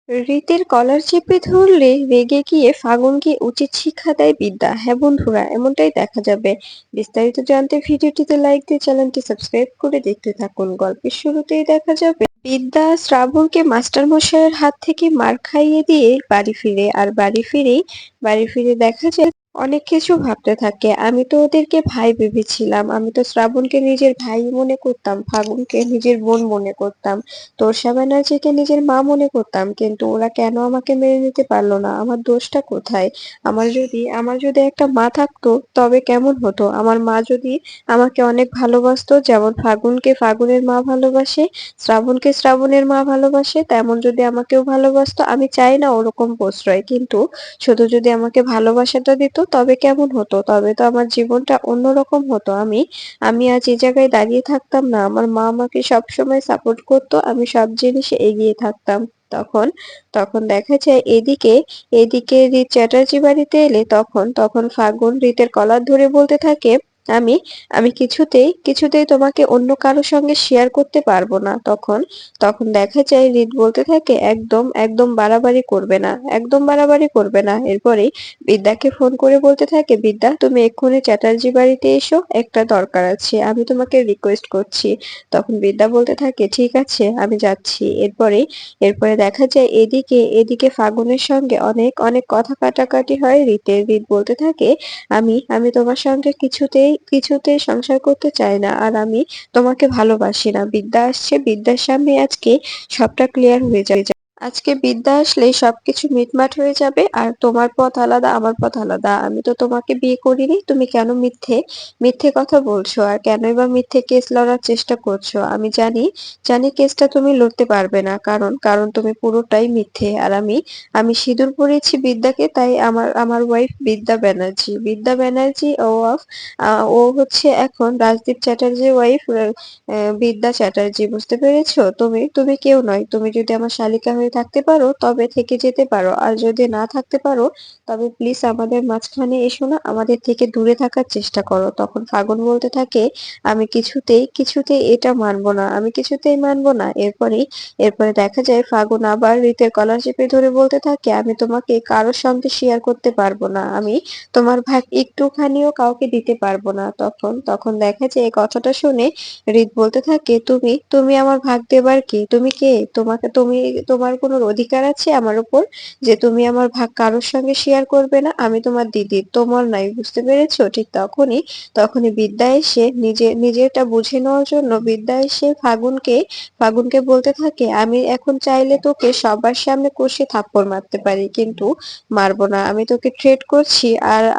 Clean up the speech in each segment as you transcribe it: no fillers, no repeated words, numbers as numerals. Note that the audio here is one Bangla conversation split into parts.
রীতির কলার চেপে ধরলে রেগে গিয়ে ফাগুনকে উচিত শিক্ষা দেয় বিদ্যা। হ্যাঁ বন্ধুরা, এমনটাই দেখা যাবে। বিস্তারিত জানতে ভিডিওটিতে লাইক দিয়ে চ্যানেলটি সাবস্ক্রাইব করে দেখতে থাকুন। গল্পের শুরুতেই দেখা যাবে বিদ্যা শ্রাবণকে মাস্টার মশাইয়ের হাত থেকে মার খাইয়ে দিয়ে বাড়ি ফিরে দেখা যায় অনেক কিছু ভাবতে থাকে। আমি তো ওদেরকে ভাই ভেবেছিলাম, আমি তো শ্রাবণকে নিজের ভাই মনে করতাম, ফাগুনকে নিজের বোন মনে করতাম, তোরসা ব্যানার্জিকে নিজের মা মনে করতাম, কিন্তু ওরা কেন আমাকে মেনে নিতে পারলো না? আমার দোষটা কোথায়? আমার যদি একটা মা থাকতো তবে কেমন হতো? আমার মা যদি আমাকে অনেক ভালোবাসতো, যেমন ফাগুনকে ফাগুনের মা ভালোবাসে, শ্রাবণকে শ্রাবণের মা ভালোবাসে, তেমন যদি আমাকেও ভালোবাসতো। আমি চাই না ওরকম প্রশ্রয়, কিন্তু শুধু যদি আমাকে ভালোবাসাটা দিত তবে কেমন হতো? তবে তো আমার জীবনটা অন্যরকম হতো। আমি আমি আজ এই জায়গায় দাঁড়িয়ে থাকতাম না। আমার মা আমাকে সবসময় সাপোর্ট করতো, আমি সব জিনিসে এগিয়ে থাকতাম। তখন তখন দেখা যায় এদিকে রিত চ্যাটার্জি বাড়িতে এলে তখন ফাগুন রিতের কলার ধরে বলতে থাকে, আমি আমি কিছুতেই তোমাকে অন্য কারোর সঙ্গে শেয়ার করতে পারবো না। তখন তখন দেখা যায় রিত বলতে থাকে, একদম একদম বাড়াবাড়ি করবে না, একদম বাড়াবাড়ি করবে না। এরপরেই বিদ্যাকে ফোন করে বলতে থাকে, বিদ্যা তুমি এক্ষুনি চ্যাটার্জি বাড়িতে এসো, একটা দরকার আছে, আমি তোমাকে রিকোয়েস্ট করছি। তখন বিদ্যা বলতে থাকে, ঠিক আছে আমি যাচ্ছি। এরপরে দেখা যায় এদিকে ফাগুনের সঙ্গে অনেক অনেক কথা কাটাকাটি হয় রিতের। রিত বলতে থাকে, আমি তোমার সঙ্গে কিছুতেই সংসার করতে চাই না, আর আমি তোমাকে ভালোবাসি না। বিদ্যা আসছে, বিদ্যার সামনে আজকে সবটা ক্লিয়ার হয়ে যাবে। আজকে বিদ্যা আসলেই সবকিছু মিটমাট হয়ে যাবে, আর তোমার পথ আলাদা, আমার পথ আলাদা। আমি তো তোমাকে বিয়ে করিনি, তুমি কেন মিথ্যে মিথ্যে কথা বলছো, আর কেনই বা মিথ্যে কেস লড়ার চেষ্টা করছো? আমি জানি জানি কেসটা তুমি লড়তে পারবে না, কারণ কারণ তুমি পুরোটাই মিথ্যে। আর আমি সিঁদুর পরিয়েছি বিদ্যাকে, তাই আমার ওয়াইফ বিদ্যা ব্যানার্জি ও হচ্ছে এখন রাজদীপ চ্যাটার্জির ওয়াইফ, বিদ্যা চ্যাটার্জি। বুঝতে পেরেছো? তুমি কেউ নয়। তুমি যদি আমার শালিকা হয়ে থাকতে পারো তবে থেকে যেতে পারো, আর যদি না থাকতে পারো তবে প্লিজ আমাদের মাঝখানে এসো না, আমাদের থেকে দূরে থাকার চেষ্টা করো। তখন ফাগুন বলতে থাকে, আমি কিছুতেই এটা মানবো না, আমি কিছুতেই মানবো না। এরপরে দেখা যায় ফাগুন আবার রিতের কলার চেপে ধরে বলতে থাকে, আমি তোমাকে কারোর সঙ্গে শেয়ার করতে পারবো না, আমি তোমার ভাগ একটুখানিও কাউকে দিতে পারবো না। তখন দেখা যায় এই কথাটা শুনে রিত বলতে থাকে, তুমি তুমি আমার ভাগ দেবার কে? তুমি কে? তোমার কোনো অধিকার আছে আমার উপর, যে তুমি আমার ভাগ কারোর সঙ্গে শেয়ার করবে না? আমি তোমার দিদি, তোমার নাই। বুঝতে পেরেছো? ঠিক তখনই বিদ্যা এসে নিজেরটা বুঝে নেওয়ার জন্য বিদ্যা এসে ফাগুনকে বলতে থাকে, আমি এখন চাইলে তোকে সবার সামনে কষে থাপ্পড় মারতে পারি, কিন্তু মারবো না। আমি তোকে থ্রেট করছি,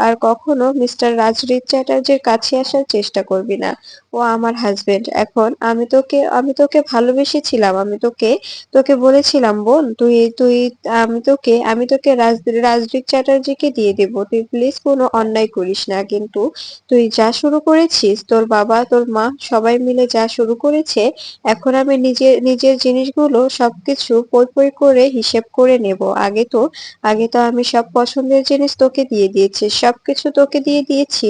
আর কখনো মিস্টার রাজরিত চ্যাটার্জির কাছে আসার চেষ্টা করবি না। ও আমার হাজবেন্ড। এখন আমি তোকে ভালোবেসেছিলাম, আমি তোকে তোকে বলেছিলাম, বোন, আমি তোকে রাজদীপ চ্যাটার্জিকে দিয়ে দেব, তুই প্লিজ কোনো অন্যায় করিস না। কিন্তু তুই যা শুরু করেছিস, তোর বাবা তোর মা সবাই মিলে যা শুরু করেছে, এখন আমি নিজের নিজের জিনিসগুলো সবকিছু পই পই করে হিসেব করে নেব। আগে তো আমি সব পছন্দের জিনিস তোকে দিয়ে দিয়েছি, সবকিছু তোকে দিয়ে দিয়েছি,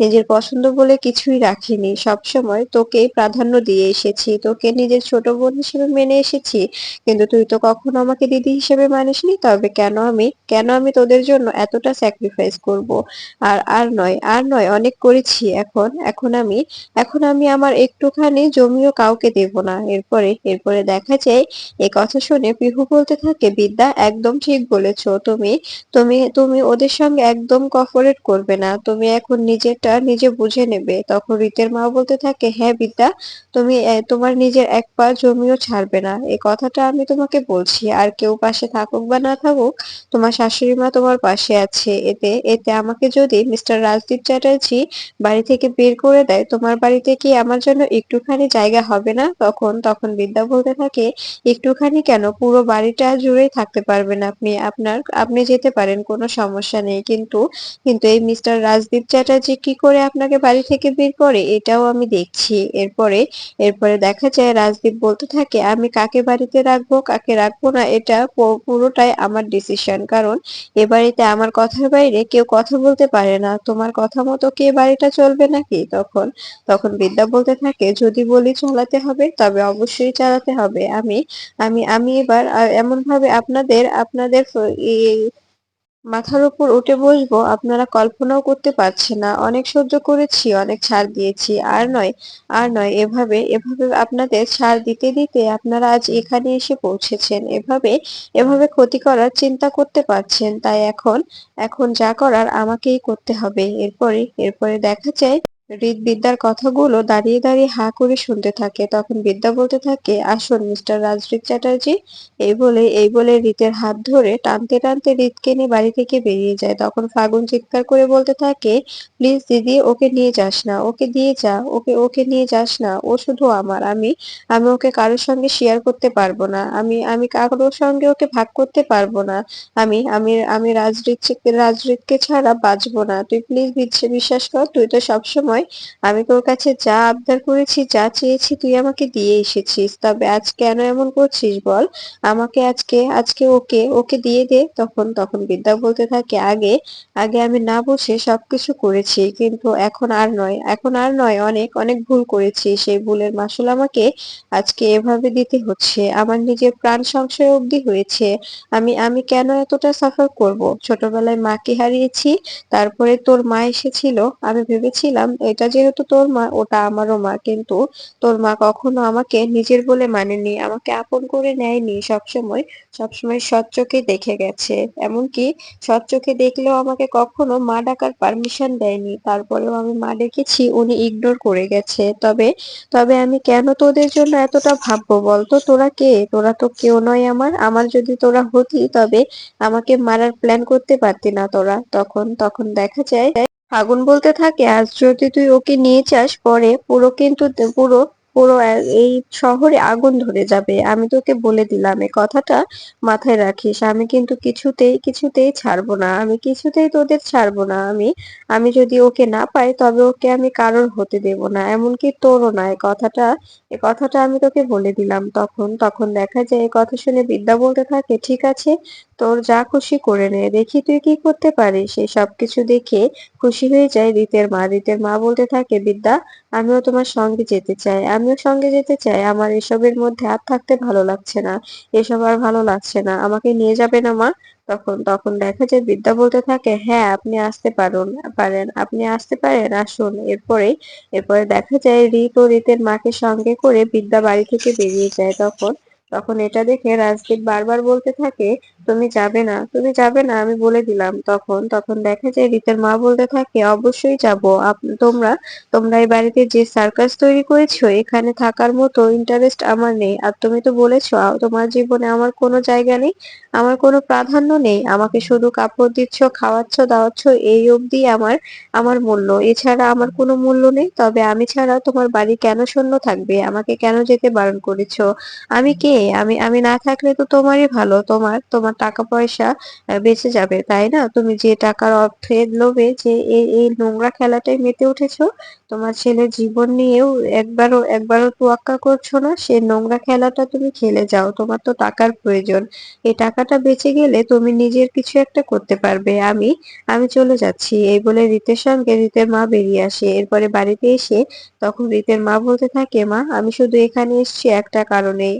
নিজের পছন্দ বলে কিছুই রাখিনি। সবসময় তোকেই প্রাধান্য দিয়ে এসেছি, তোকে নিজের ছোট বোন হিসেবে মেনে এসেছি, কিন্তু তুই তো কখনো আমাকে দিদি হিসেবে মানিসনি। তবে কেন আমি তোদের জন্য এতটা স্যাক্রিফাইস করব? আর নয়, অনেক করেছি। এখন আমি আমার একটুখানি জমিও কাউকে দেব না। এরপরে দেখা যায় এ কথা শুনে পিহু বলতে থাকে, বিদ্যা একদম ঠিক বলেছো। তুমি ওদের সঙ্গে একদম কোঅপারেট করবে না, তুমি এখন নিজেরটা নিজে বুঝে নেবে। তখন রিতের মা বলতে থাকে, হ্যাঁ বিদ্যা, তুমি তোমার নিজের এক পা জমিও ছাড়বে না, এই কথাটা আমি তোমাকে বলছি। আর কেউ পাশে থাকুক বা না থাকুক, তোমার শাশুড়ি মা তোমার পাশে আছে। এতে এতে আমাকে যদি মিস্টার রাজদীপ চ্যাটার্জি বাড়ি থেকে বের করে দেয়, তোমার বাড়িতে কি আমার জন্য একটুখানি জায়গা হবে না? তখন বিদ্যা বলতে থাকে, একটুখানি কেন, পুরো বাড়িটা জুড়েই থাকতে পারবেন আপনি। আপনি যেতে পারেন, কোনো সমস্যা নেই, কিন্তু এই মিস্টার রাজদীপ চ্যাটার্জি কি করে আপনাকে বাড়ি থেকে বের করে, এটাও আমি দেখছি। এরপরে দেখা যায় রাজদীপ বলতে থাকে, আমি কাকে বাড়িতে রাখবো কাকে তোমাকে রাখবো না এটা পুরোটাই আমার ডিসিশন। কারণ এ বাড়িতে আমার কথার বাইরে কেউ কথা বলতে পারে না। তোমার কথা মতো কি এ বাড়িটা চলবে নাকি? তখন বিদ্যা বলতে থাকে, যদি বলি চালাতে হবে তবে অবশ্যই চালাতে হবে। আমি এবার এমন ভাবে আপনাদের মাথার উপর উঠে বসবো আপনারা কল্পনাও করতে পারছেন না। অনেক সহ্য করেছি, অনেক ছাড় দিয়েছি। আর নয় এভাবে আপনাদের ছাড় দিতে দিতে আপনারা আজ এখানে এসে পৌঁছেছেন। এভাবে ক্ষতি করার চিন্তা করতে পারছেন। তাই এখন যা করার আমাকেই করতে হবে। এরপরে দেখা যায় বিদ্যার কথাগুলো দাঁড়িয়ে দাঁড়িয়ে হা করে শুনতে থাকে। তখন বিদ্যা বলতে থাকে, আসুন মিস্টার রাজরিক চ্যাটার্জি। এই বলে রিতের হাত ধরে টানতে টানতে রিতকে নিয়ে বাড়ি থেকে বেরিয়ে যায়। তখন ফাগুন চিৎকার করে বলতে থাকে, প্লিজ দিদি, ওকে নিয়ে যাস না, ওকে দিয়ে যা, ওকে নিয়ে যাস না, ও শুধু আমার। আমি ওকে কারোর সঙ্গে শেয়ার করতে পারবো না। আমি কারোর সঙ্গে ওকে ভাগ করতে পারবো না। আমি রাজরিককে ছাড়া বাঁচবো না। তুই প্লিজ বিশ্বাস কর, তুই তো সবসময় আমি তোর কাছে যা আবদার করেছি, যা চেয়েছি, তুই আমাকে দিয়ে এসেছিস। তবে আজ কেন এমন করছিস বল? আমাকে আজকে ওকে দিয়ে দে। তখন বিদ্যা বলতে থাকে, আগে আগে আমি না বুঝে সবকিছু করেছি, কিন্তু এখন আর নয়, অনেক অনেক ভুল করেছি। সেই ভুলের মাসুল আমাকে আজকে এভাবে দিতে হচ্ছে। আমার নিজের প্রাণ সংশয় অবধি হয়েছে। আমি কেন এতটা সাফার করব? ছোটবেলায় মাকে হারিয়েছি, তারপরে তোর মা এসেছিল। আমি ভেবেছিলাম এটা যেহেতু তোর মা, ওটা আমারও মা, কিন্তু তোর মা কখনো আমাকে নিজের বলে মানেনি, আমাকে আপন করে নেয়নি। সবসময় সৎ চোখে দেখে গেছে। এমনকি সৎ চোখে দেখলেও আমাকে কখনো মা ডাকার পারমিশন দেয়নি। তারপরেও আমি মা ডেকেছি, উনি ইগনোর করে গেছে। তবে আমি কেন তোদের জন্য এতটা ভাববো বলতো? তোরা কে? তোরা তো কেউ নয় আমার যদি তোরা হতি তবে আমাকে মারার প্ল্যান করতে পারতি না তোরা। তখন দেখা যায় আগুন বলতে থাকে, আজ যদি তুই ওকে নিয়ে যাস, পরে পুরো এই শহরে আগুন ধরে যাবে। আমি তোকে বলে দিলাম, এই কথাটা মাথায় রাখিস। আমি কিন্তু কিছুতেই ছাড়বো না। আমি কিছুতেই তোদের ছাড়বো না। আমি যদি ওকে না পাই তবে ওকে আমি কারোর হতে দেব না, এমনকি তোরও না। এ কথাটা আমি তোকে বলে দিলাম। তখন দেখা যায় এই কথা শুনে বিদ্যা বলতে থাকে, ঠিক আছে, তোর যা খুশি করে নে, দেখি তুই কি করতে পারিস। সেই সবকিছু দেখে খুশি হয়ে যায় রিতের মা বলতে থাকে, বিদ্যা, আমিও তোমার সঙ্গে যেতে চাই, আমিও সঙ্গে যেতে চাই। আমার এসবের মধ্যে আর থাকতে ভালো লাগছে না, এসব আর ভালো লাগছে না। আমাকে নিয়ে যাবে না মা? তখন দেখা যায় বিদ্যা বলতে থাকে, হ্যাঁ, আপনি আসতে পারেন, আপনি আসতে পারেন, আসুন। এরপরে দেখা যায় রিতের মাকে সঙ্গে করে বিদ্যা বাড়ি থেকে বেরিয়ে যায়। তখন এটা দেখে রাজদীপ বারবার বলতে থাকে, তুমি যাবে না, আমি বলে দিলাম। তখন দেখা যায় রিতের মা বলতে থাকে, অবশ্যই যাব। তোমরা এই বাড়িতে যে সার্কাস তৈরি করেছো, এখানে থাকার মতো ইন্টারেস্ট আমার নেই। আর তুমি তো বলেছো তোমার জীবনে আমার কোনো জায়গা নেই, আমার কোনো প্রাধান্য নেই। আমাকে শুধু কাপড় দিচ্ছ, খাওয়াচ্ছ, দাওয়াচ্ছ, এই অবধি আমার মূল্য। এছাড়া আমার কোনো মূল্য নেই। তবে আমি ছাড়া তোমার বাড়ি কেন শূন্য থাকবে? আমাকে কেন যেতে বারণ করেছো? আমি কে? আমি না থাকলে তো তোমারই ভালো। তোমার টাকা পয়সা বেঁচে যাবে, তাই না? তুমি যে টাকার অর্থের লোভে যে এই নোংরা খেলাটায় মেতে উঠেছো, তোমার ছেলের জীবন নিয়েও একবারও তোয়াক্কা করছো না। সে নোংরা খেলাটা তুমি খেলে যাও। তোমার তো টাকার প্রয়োজন। এই টাকাটা বেঁচে গেলে তুমি নিজের কিছু একটা করতে পারবে। আমি চলে যাচ্ছি। এই বলে রিতের সঙ্গে রিতের মা বেরিয়ে আসে। এরপরে বাড়িতে এসে তখন রিতের মা বলতে থাকে, মা, আমি শুধু এখানে এসেছি একটা কারণেই।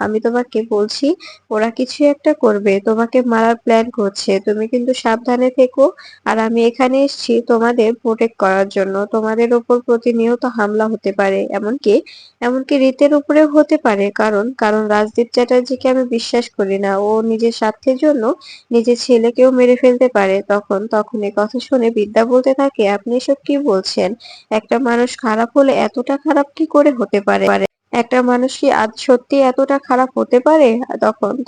আমি তোমাকে বলছি, ওরা কিছু একটা করবে, তোমাকে মারার প্ল্যান করছে। তুমি কিন্তু সাবধানে থেকো। আর আমি এখানে এসেছি তোমাদের প্রোটেক্ট করার জন্য। তোমাদের উপর প্রতিনিয়ত হামলা হতে পারে, এমনকি রিতের উপরেও হতে পারে। কারণ রাজদীপ চ্যাটার্জিকে আমি বিশ্বাস করি না। ও নিজের স্বার্থের জন্য নিজের ছেলেকেও মেরে ফেলতে পারে। তখন এ কথা শুনে বিদ্যা বলতে থাকে, আপনি এসব কি বলছেন? একটা মানুষ খারাপ হলে এতটা খারাপ কি করে হতে পারে? একটা মানুষ কি আজ সত্যি এতটা খারাপ হতে পারে?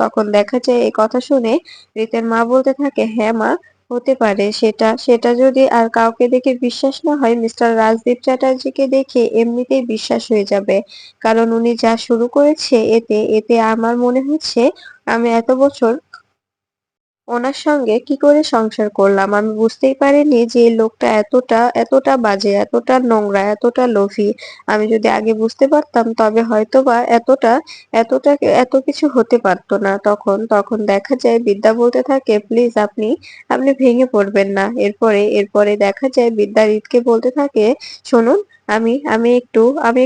তখন দেখা যায় এই কথা শুনে রিতের মা বলতে থাকে, হ্যাঁ মা, হতে পারে। সেটা যদি আর কাউকে দেখে বিশ্বাস না হয়, মিস্টার রাজদীপ চ্যাটার্জিকে দেখে এমনিতেই বিশ্বাস হয়ে যাবে। কারণ উনি যা শুরু করেছে, এতে এতে আমার মনে হচ্ছে আমি এত বছর ওনার সঙ্গে কি করে সংসার করলাম? আমি বুঝতেই পারিনি যে এই লোকটা এতটা বাজে, এতটা নোংরা, এতটা লোভী। আমি যদি আগে বুঝতে পারতাম তবে হয়তোবা এতটা এত কিছু হতে পারত না। তখন দেখা যায় বিদ্যা বলতে থাকে, "প্লিজ আপনি ভেঙে পড়বেন না।" এরপরে দেখা যায় বিদ্যা রিতকে বলতে থাকে, "শুনুন, আমি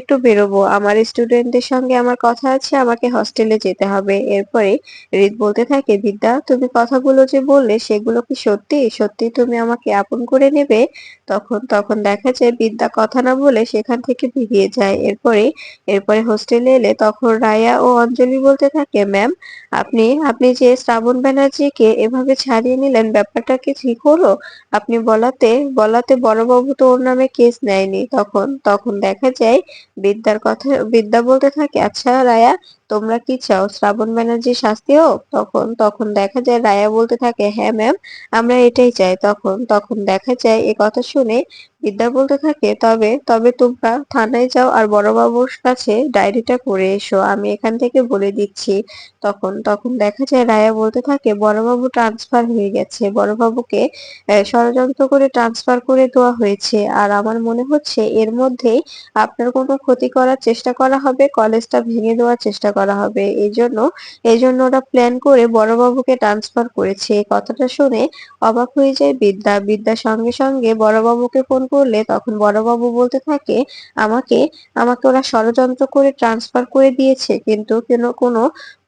একটু বেরোবো। আমার স্টুডেন্টদের সঙ্গে আমার কথা আছে, আমাকে হস্টেলে যেতে হবে।" এরপরে রিত বলতে থাকে, "বিদ্যা, তুমি কথাগুলো যে বললে সেগুলো কি সত্যি? সত্যি তুমি আমাকে আপন করে নেবে?" তখন দেখা যায় বিদ্যা কথা না বলে সেখান থেকে বেরিয়ে যায়। এরপরে হোস্টেলে এলে তখন রায়া ও অঞ্জলি বলতে থাকে, "ম্যাম, আপনি যে শ্রাবণ ব্যানার্জিকে এভাবে ছাড়িয়ে নিলেন, ব্যাপারটা কি ঠিক হলো? আপনি বলাতে বড়বাবু তো ওর নামে কেস নেয়নি।" তখন দেখা যায় বিদ্যা বলতে থাকে, "আচ্ছা রায়া, তোমরা কি চাও শ্রাবণ ব্যানার্জির শাস্তি হোক?" তখন দেখা যায় রায়া বলতে থাকে, "হ্যাঁ ম্যাম, আমরা এটাই চাই।" তখন দেখা যায় এ কথা শুনে বিদ্যা বলতে থাকে, "তবে তবে তোমরা থানায় যাও আর বড়বাবুর কাছে ডায়েরিটা করে এসো, আমি এখান থেকে বলে দিচ্ছি।" তখন দেখা যায় রায়া বলতে থাকে, "বড়বাবু ট্রান্সফার হয়ে গেছে, বড়বাবুকে ষড়যন্ত্র করে ট্রান্সফার করে দেওয়া হয়েছে, আর আমার মনে হচ্ছে এর মধ্যেই আপনার কোনো ক্ষতি করার চেষ্টা করা হবে, কলেজটা ভেঙে দেওয়ার চেষ্টা করা হবে। এই জন্য ওরা প্ল্যান করে বড়বাবুকে ট্রান্সফার করেছে।" এই কথাটা শুনে অবাক হয়ে যায় বিদ্যা সঙ্গে সঙ্গে বড়বাবুকে ফোন করলে তখন বড়বাবু বলতে থাকে, আমাকে আমাকে ওরা ষড়যন্ত্র করে ট্রান্সফার করে দিয়েছে, কিন্তু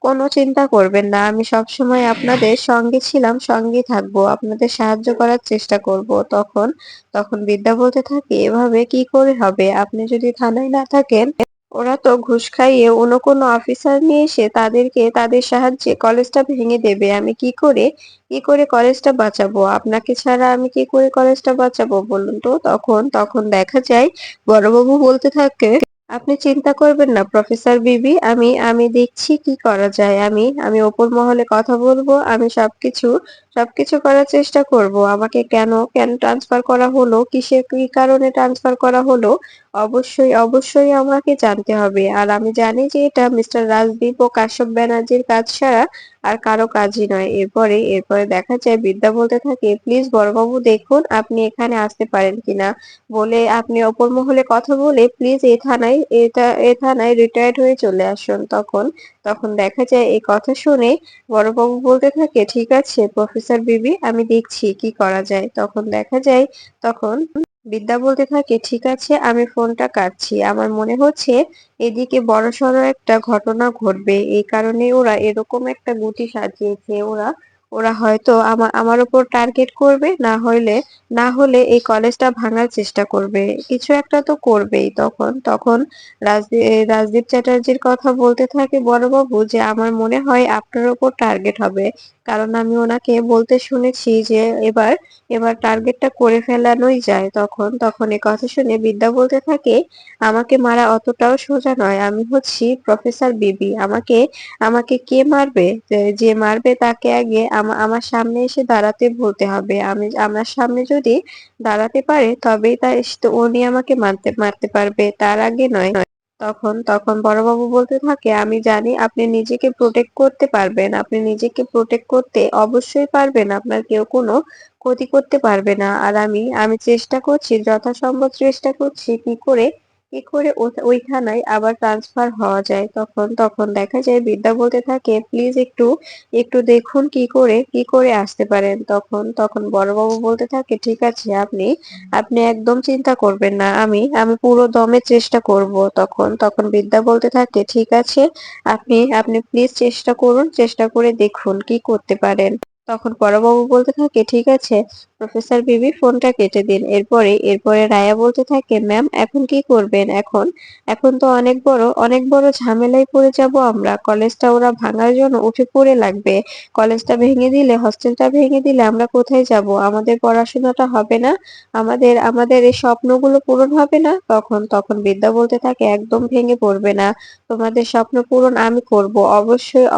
কোনো চিন্তা করবেন না, আমি সবসময় আপনাদের সঙ্গে ছিলাম, সঙ্গেই থাকবো, আপনাদের সাহায্য করার চেষ্টা করব। তখন বিদ্যা বলতে থাকে, এভাবে কি করে হবে? আপনি যদি থানায় না থাকেন, ওরা তো ঘুষ খাইয়ে অন্য কোনো অফিসার নিয়ে এসে তাদের সাহায্যে কলেজটা ভেঙে দেবে। আমি কি করে কলেজটা বাঁচাবো? আপনাকে ছাড়া আমি কি করে কলেজটা বাঁচাবো বলুন তো? তখন দেখা যায় বড়বাবু বলতে থাকে, আপনি চিন্তা করবেন না প্রফেসর বিবি, আমি দেখছি কি করা যায়। আমি ওপর মহলে কথা বলবো, আমি সবকিছু করার চেষ্টা করব। আমাকে কেন ট্রান্সফার করা হলো, কি কারণে ট্রান্সফার করা হলো, অবশ্যই আমাকে জানতে হবে। আর আমি জানি যে এটা মিস্টার রাজদীপ ও কাশ্যপ ব্যানার্জির কাজ ছাড়া আর কারো কাজই নয়। এরপরে দেখা যায় বিদ্যা বলতে থাকে, প্লিজ বড়বাবু দেখুন আপনি এখানে আসতে পারেন কিনা, বলে আপনি অপর মহলে কথা বলে প্লিজ এ থানায় রিটায়ার্ড হয়ে চলে আসুন। তখন দেখা যায় এই কথা শুনে বড়বাবু বলতে থাকে, ঠিক আছে প্রফেসর বিবি, আমি দেখছি কি করা যায়। তখন বিদ্যা বলতে থাকে, ঠিক আছে, আমি ফোনটা কাটছি। আমার মনে হচ্ছে এদিকে বড়সড় একটা ঘটনা ঘটবে, এই কারণে ওরা এরকম একটা গুটি সাজিয়েছে। ওরা ওরা হয়তো আমার উপর টার্গেট করবে, না হলে এই কলেজটা ভাঙার চেষ্টা করবে, কিছু একটা তো করবেই। তখন রাজদীপ চ্যাটার্জির কথা বলতে থাকে বড়বাবু, যে আমার মনে হয় আপনার উপর টার্গেট হবে, কারণ আমি ওনাকে বলতে শুনেছি যে এবার টার্গেটটা করে ফেলানোই যায়। তখন এ কথা শুনে বিদ্যা বলতে থাকে, আমাকে মারা অতটাও সোজা নয়, আমি হচ্ছি প্রফেসর বিবি, আমাকে আমাকে কে মারবে? যে মারবে তাকে আগে আমার সামনে এসে দাঁড়াতে বলতে হবে। আমার সামনে যদি দাঁড়াতে পারে তবেই উনি আমাকে মারতে পারবে, তার আগে নয়। তখন বড়বাবু বলতে থাকে, আমি জানি আপনি নিজেকে প্রোটেক্ট করতে পারবেন, আপনি নিজেকে প্রোটেক্ট করতে অবশ্যই পারবেন, আপনার কেউ কোনো ক্ষতি করতে পারবে না। আর আমি চেষ্টা করছি, যথাসম্ভব চেষ্টা করছি কি করে ওই থানায় আবার ট্রান্সফার হওয়া যায়। তখন দেখা যায় বিদ্যা বলতে থাকে, প্লিজ একটু দেখুন কি করে আসতে পারেন। তখন বড়বাবু বলতে থাকে, ঠিক আছে, আপনি একদম চিন্তা করবেন না, আমি পুরো দমে চেষ্টা করব। তখন বিদ্যা বলতে থাকে, ঠিক আছে, আপনি প্লিজ চেষ্টা করুন, চেষ্টা করে দেখুন কি করতে পারেন। তখন বড়বাবু বলতে থাকে, ঠিক আছে প্রফেসর বিবি, ফোনটা কেটে দিন। এরপরে রায়া বলতে থাকে, ম্যাম এখন কি করবেন? এখন তো অনেক বড় ঝামেলায় পড়ে যাব আমরা, কলেজটা ওরা ভাঙার জন্য উঠে পড়ে লাগবে, কলেজটা ভেঙে দিলে, হস্টেলটা ভেঙে দিলে আমরা কোথায় যাব? আমাদের পড়াশোনাটা হবে না, আমাদের এই স্বপ্নগুলো পূরণ হবে না। তখন বিদ্যা বলতে থাকে, একদম ভেঙে পড়বে না, তোমাদের স্বপ্ন পূরণ আমি করব,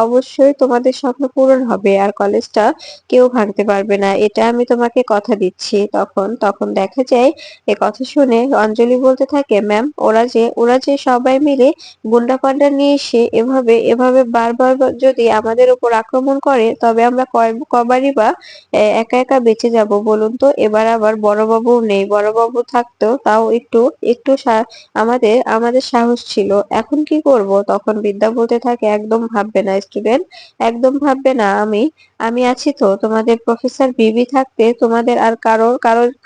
অবশ্যই তোমাদের স্বপ্ন পূরণ হবে, আর কলেজটা কেউ ভাঙতে পারবে না, এটা আমি তোমাকে কথা দিচ্ছি। তখন দেখা যায় এ কথা শুনে অঞ্জলি বলতে থাকে, ম্যাম ওরা যে সবাই মিলে গুন্ডা পান্ডা নিয়ে এসে এভাবে বারবার যদি আমাদের উপর আক্রমণ করে তবে আমরা কবারই বা একা একা বেঁচে যাব বলুন তো। এবার আবার বড়বাবু নেই, বড়বাবু থাকতেও তাও একটু একটু আমাদের সাহস ছিল। এখন কি করব? তখন বিদ্যা বলতে থাকে, একদম ভাববে না স্টুডেন্ট, একদম ভাববে না। আমি আছি তো। তোমাদের প্রফেসর বিবি থাকতে তোমাদের আর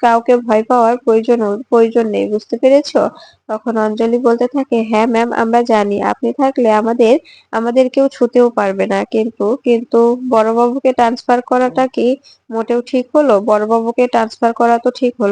কাউকে ভয় পাওয়ার প্রয়োজন নেই, বুঝতে পেরেছো? তখন অঞ্জলি বলতে থাকে, হ্যাঁ ম্যাম, আমরা জানি আপনি থাকলে আমাদের কেউ ছুতেও পারবে না। কিন্তু বড়বাবুকে ট্রান্সফার করাটা কি মোটেও ঠিক হলো? বড়বাবুকে ট্রান্সফার করা তো ঠিক হলো